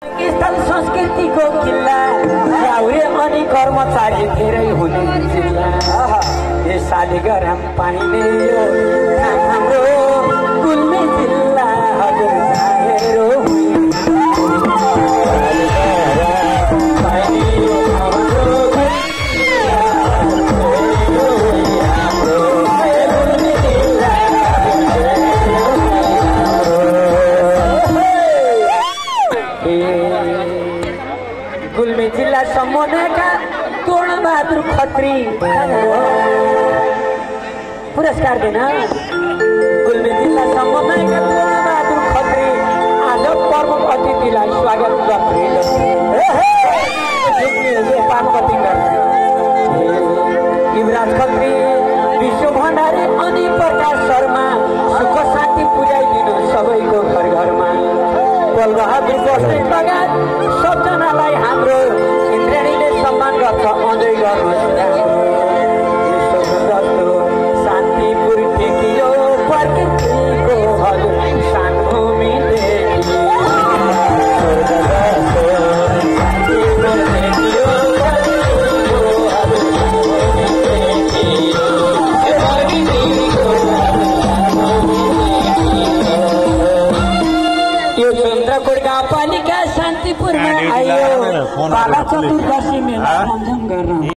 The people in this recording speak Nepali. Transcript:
स्थल संस्कृतिको किल्ला ल्याउरे अनि कर्मचारी धेरै हुने जिल्ला यो शालिग्राम पाइने यो ठाउँ हाम्रो गुल्मी जिल्ला हजुर जाहेरो गुल्मी जिल्ला सम्मका तोरणबहादुर खत्री पुरस्कार दिन गुल्मी जिल्ला सम्मका तोरणबहादुर खत्री आज प्रमुख अतिथिलाई स्वागत गर्थे युवराज खत्री विश्व भण्डारी अनि प्रकाश शर्मा सुख शान्ति पुर्याइदिनु सबैको घर घरमा बलबहादुर बस्ने लगायत सबजनालाई हाम्रो इन्द्रेणीले सम्मान गर्छ अझै गर्नुहोस् शान्तिपुर टेकियो प्रकृतिको हजुर सानभूमि गाउँपालिका शान्तिपुरमा आयो बाला चतुर्दशी मेला आयोजन गर्न।